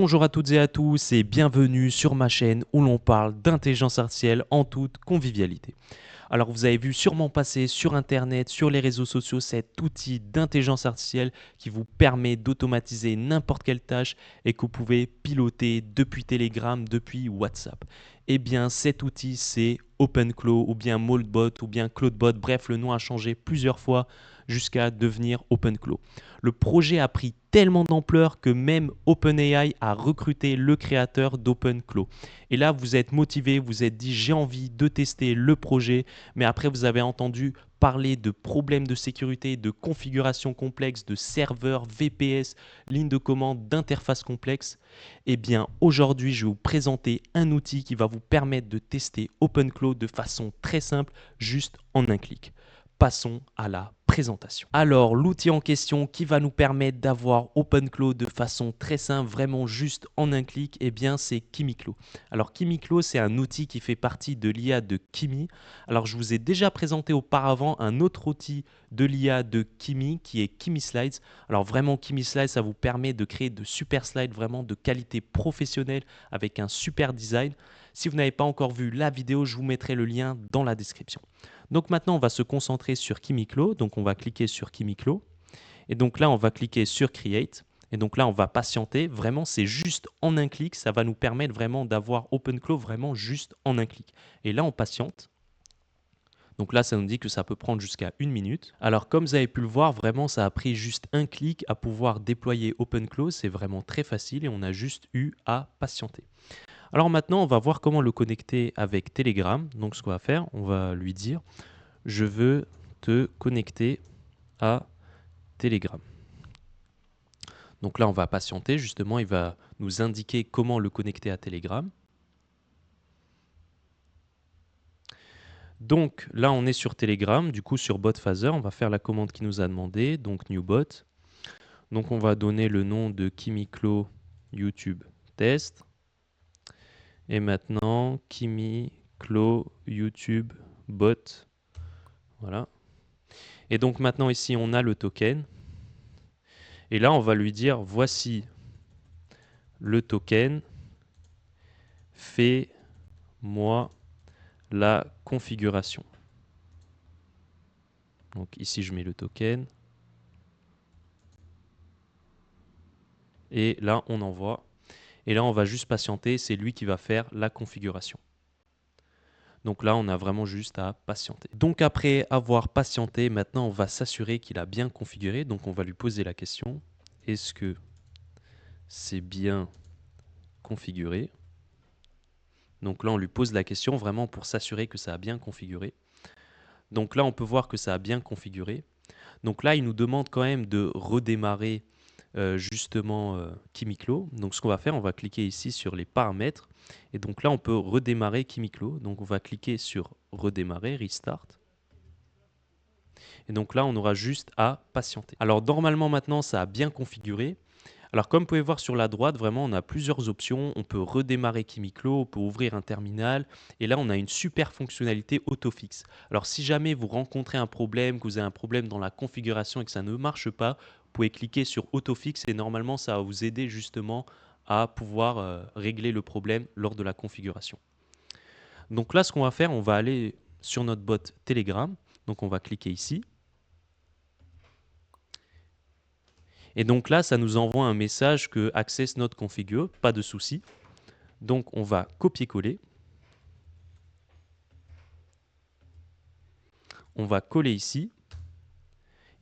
Bonjour à toutes et à tous et bienvenue sur ma chaîne où l'on parle d'intelligence artificielle en toute convivialité. Alors vous avez vu sûrement passer sur internet, sur les réseaux sociaux, cet outil d'intelligence artificielle qui vous permet d'automatiser n'importe quelle tâche et que vous pouvez piloter depuis Telegram, depuis WhatsApp. Eh bien cet outil c'est OpenClaw ou bien Moldbot ou bien Claudebot, bref le nom a changé plusieurs fois jusqu'à devenir OpenClaw. Le projet a pris tellement d'ampleur que même OpenAI a recruté le créateur d'OpenClaw. Et là, vous êtes motivé, vous êtes dit j'ai envie de tester le projet, mais après vous avez entendu parler de problèmes de sécurité, de configuration complexe, de serveurs, VPS, lignes de commande, d'interfaces complexes. Eh bien, aujourd'hui, je vais vous présenter un outil qui va vous permettre de tester OpenClaw de façon très simple, juste en un clic. Passons à la présentation. Alors, l'outil en question qui va nous permettre d'avoir OpenClaw de façon très simple, vraiment juste en un clic, eh bien, c'est KimiClaw. Alors, KimiClaw, c'est un outil qui fait partie de l'IA de Kimi. Alors, je vous ai déjà présenté auparavant un autre outil de l'IA de Kimi qui est Kimi Slides. Alors, vraiment, Kimi Slides, ça vous permet de créer de super slides vraiment de qualité professionnelle avec un super design. Si vous n'avez pas encore vu la vidéo, je vous mettrai le lien dans la description. Donc maintenant, on va se concentrer sur KimiClaw. Donc on va cliquer sur KimiClaw. Et donc là, on va cliquer sur Create. Et donc là, on va patienter. Vraiment, c'est juste en un clic. Ça va nous permettre vraiment d'avoir OpenClaw vraiment juste en un clic. Et là, on patiente. Donc là, ça nous dit que ça peut prendre jusqu'à 1 minute. Alors comme vous avez pu le voir, vraiment, ça a pris juste un clic à pouvoir déployer OpenClaw. C'est vraiment très facile et on a juste eu à patienter. Alors maintenant, on va voir comment le connecter avec Telegram. Donc ce qu'on va faire, on va lui dire je veux te connecter à Telegram. Donc là, on va patienter. Justement, il va nous indiquer comment le connecter à Telegram. Donc là, on est sur Telegram. Du coup, sur BotPhaser, on va faire la commande qui nous a demandé. Donc new bot. Donc on va donner le nom de KimiClaw YouTube test. Et maintenant, KimiClaw YouTube bot. Voilà. Et donc maintenant ici, on a le token. Et là, on va lui dire, voici le token, fais-moi la configuration. Donc ici, je mets le token. Et là, on envoie. Et là, on va juste patienter. C'est lui qui va faire la configuration. Donc là, on a vraiment juste à patienter. Donc après avoir patienté, maintenant, on va s'assurer qu'il a bien configuré. Donc on va lui poser la question. Est-ce que c'est bien configuré? Donc là, on lui pose la question vraiment pour s'assurer que ça a bien configuré. Donc là, on peut voir que ça a bien configuré. Donc là, il nous demande quand même de redémarrer justement KimiClaw. Donc ce qu'on va faire, on va cliquer ici sur les paramètres. Et donc là, on peut redémarrer KimiClaw. Donc on va cliquer sur redémarrer, restart. Et donc là, on aura juste à patienter. Alors normalement maintenant, ça a bien configuré. Alors comme vous pouvez voir sur la droite, vraiment on a plusieurs options. On peut redémarrer KimiClaw, on peut ouvrir un terminal. Et là on a une super fonctionnalité autofixe. Alors si jamais vous rencontrez un problème, que vous avez un problème dans la configuration et que ça ne marche pas, vous pouvez cliquer sur autofixe et normalement ça va vous aider justement à pouvoir régler le problème lors de la configuration. Donc là ce qu'on va faire, on va aller sur notre bot Telegram. Donc on va cliquer ici. Et donc là, ça nous envoie un message que Access not configure, pas de souci. Donc on va copier-coller. On va coller ici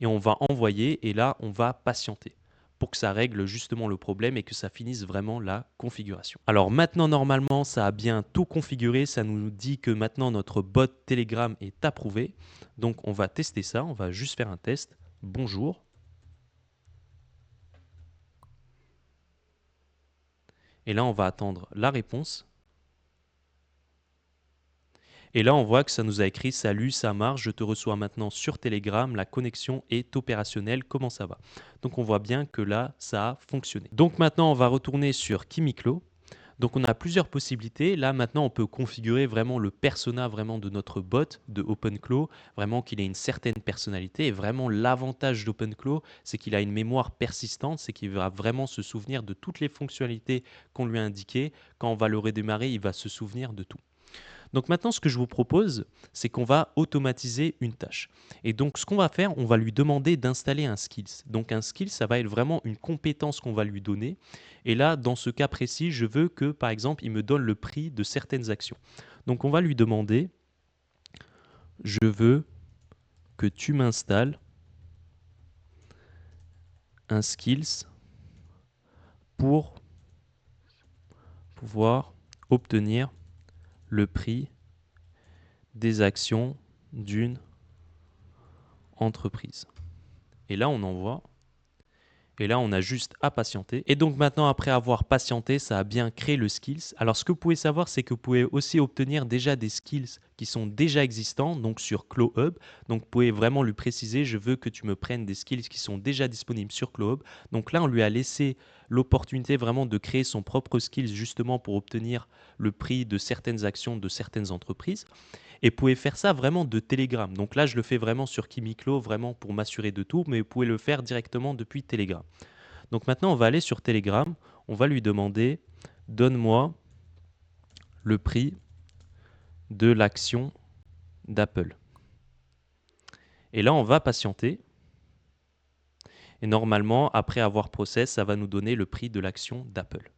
et on va envoyer et là, on va patienter pour que ça règle justement le problème et que ça finisse vraiment la configuration. Alors maintenant, normalement, ça a bien tout configuré. Ça nous dit que maintenant, notre bot Telegram est approuvé. Donc on va tester ça. On va juste faire un test. Bonjour. Et là, on va attendre la réponse. Et là, on voit que ça nous a écrit « Salut, ça marche, je te reçois maintenant sur Telegram, la connexion est opérationnelle, comment ça va ?» Donc on voit bien que là, ça a fonctionné. Donc maintenant, on va retourner sur KimiClaw. Donc on a plusieurs possibilités. Là maintenant on peut configurer vraiment le persona vraiment de notre bot de OpenClaw, vraiment qu'il ait une certaine personnalité. Et vraiment l'avantage d'OpenClaw, c'est qu'il a une mémoire persistante, c'est qu'il va vraiment se souvenir de toutes les fonctionnalités qu'on lui a indiquées. Quand on va le redémarrer, il va se souvenir de tout. Donc maintenant, ce que je vous propose, c'est qu'on va automatiser une tâche. Et donc, ce qu'on va faire, on va lui demander d'installer un skills. Donc, un skills, ça va être vraiment une compétence qu'on va lui donner. Et là, dans ce cas précis, je veux que, par exemple, il me donne le prix de certaines actions. Donc, on va lui demander, je veux que tu m'installes un skills pour pouvoir obtenir le prix des actions d'une entreprise. Et là, on envoie. Et là, on a juste à patienter. Et donc maintenant, après avoir patienté, ça a bien créé le skills. Alors, ce que vous pouvez savoir, c'est que vous pouvez aussi obtenir déjà des skills qui sont déjà existants, donc sur ClawHub. Donc, vous pouvez vraiment lui préciser, je veux que tu me prennes des skills qui sont déjà disponibles sur ClawHub. Donc là, on lui a laissé l'opportunité vraiment de créer son propre skills justement pour obtenir le prix de certaines actions de certaines entreprises. Et vous pouvez faire ça vraiment de Telegram. Donc là, je le fais vraiment sur Kimiklo, vraiment pour m'assurer de tout, mais vous pouvez le faire directement depuis Telegram. Donc maintenant, on va aller sur Telegram, on va lui demander, donne-moi le prix de l'action d'Apple. Et là, on va patienter. Et normalement, après avoir process, ça va nous donner le prix de l'action d'Apple.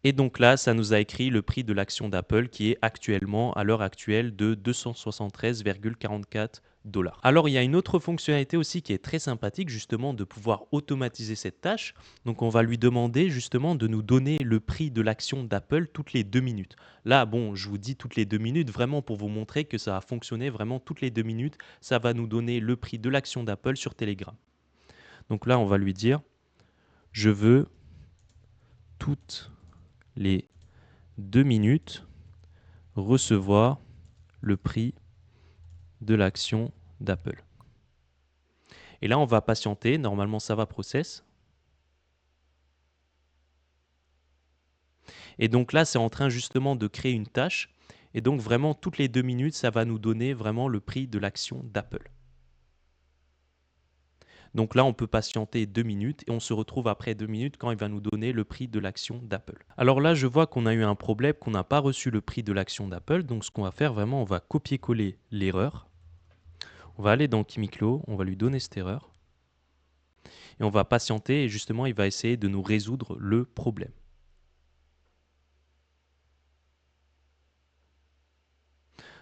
Et donc là, ça nous a écrit le prix de l'action d'Apple qui est actuellement, à l'heure actuelle, de 273,44 dollars. Alors, il y a une autre fonctionnalité aussi qui est très sympathique, justement, de pouvoir automatiser cette tâche. Donc, on va lui demander justement de nous donner le prix de l'action d'Apple toutes les 2 minutes. Là, bon, je vous dis toutes les 2 minutes, vraiment pour vous montrer que ça va fonctionner vraiment toutes les 2 minutes. Ça va nous donner le prix de l'action d'Apple sur Telegram. Donc là, on va lui dire, je veux toutes les 2 minutes recevoir le prix de l'action d'Apple. Et là, on va patienter. Normalement, ça va process. Et donc là, c'est en train justement de créer une tâche. Et donc vraiment, toutes les 2 minutes, ça va nous donner vraiment le prix de l'action d'Apple. Donc là, on peut patienter 2 minutes et on se retrouve après 2 minutes quand il va nous donner le prix de l'action d'Apple. Alors là, je vois qu'on a eu un problème, qu'on n'a pas reçu le prix de l'action d'Apple. Donc ce qu'on va faire vraiment, on va copier-coller l'erreur. On va aller dans Kimiklo, on va lui donner cette erreur. Et on va patienter et justement, il va essayer de nous résoudre le problème.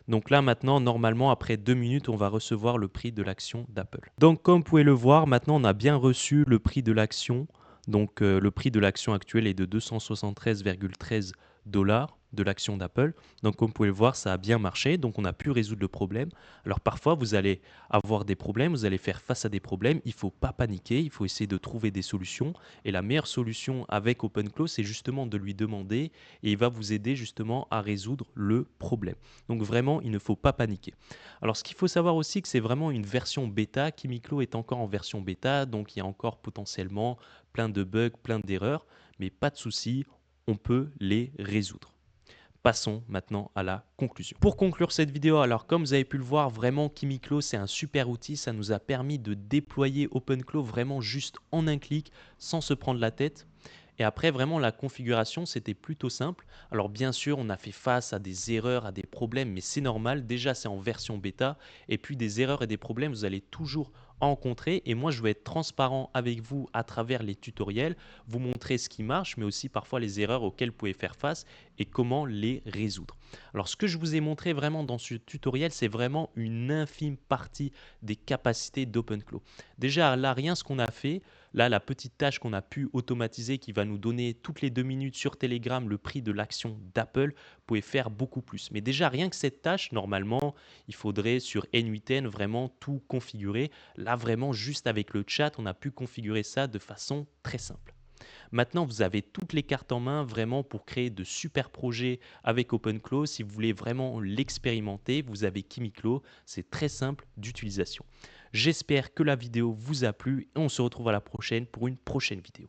Donc là maintenant, normalement, après 2 minutes, on va recevoir le prix de l'action d'Apple. Donc comme vous pouvez le voir, maintenant on a bien reçu le prix de l'action. Donc le prix de l'action actuelle est de 273,13 dollars de l'action d'Apple. Donc comme vous pouvez le voir, ça a bien marché. Donc on a pu résoudre le problème. Alors parfois, vous allez avoir des problèmes, vous allez faire face à des problèmes. Il ne faut pas paniquer, il faut essayer de trouver des solutions. Et la meilleure solution avec OpenClaw, c'est justement de lui demander et il va vous aider justement à résoudre le problème. Donc vraiment, il ne faut pas paniquer. Alors ce qu'il faut savoir aussi, que c'est vraiment une version bêta. Kimiklo est encore en version bêta, donc il y a encore potentiellement plein de bugs, plein d'erreurs, mais pas de souci, on peut les résoudre. Passons maintenant à la conclusion. Pour conclure cette vidéo, alors comme vous avez pu le voir, vraiment Kimiklo c'est un super outil, ça nous a permis de déployer OpenClaw vraiment juste en un clic, sans se prendre la tête. Et après, vraiment, la configuration, c'était plutôt simple. Alors, bien sûr, on a fait face à des erreurs, à des problèmes, mais c'est normal. Déjà, c'est en version bêta. Et puis, des erreurs et des problèmes, vous allez toujours en rencontrer. Et moi, je vais être transparent avec vous à travers les tutoriels, vous montrer ce qui marche, mais aussi parfois les erreurs auxquelles vous pouvez faire face et comment les résoudre. Alors, ce que je vous ai montré vraiment dans ce tutoriel, c'est vraiment une infime partie des capacités d'OpenClaw. Déjà, là, rien ce qu'on a fait. Là, la petite tâche qu'on a pu automatiser qui va nous donner toutes les 2 minutes sur Telegram le prix de l'action d'Apple, vous pouvez faire beaucoup plus. Mais déjà, rien que cette tâche, normalement, il faudrait sur N8N vraiment tout configurer. Là, vraiment, juste avec le chat, on a pu configurer ça de façon très simple. Maintenant, vous avez toutes les cartes en main vraiment pour créer de super projets avec OpenClaw. Si vous voulez vraiment l'expérimenter, vous avez Kimiklo. C'est très simple d'utilisation. J'espère que la vidéo vous a plu et on se retrouve à la prochaine pour une prochaine vidéo.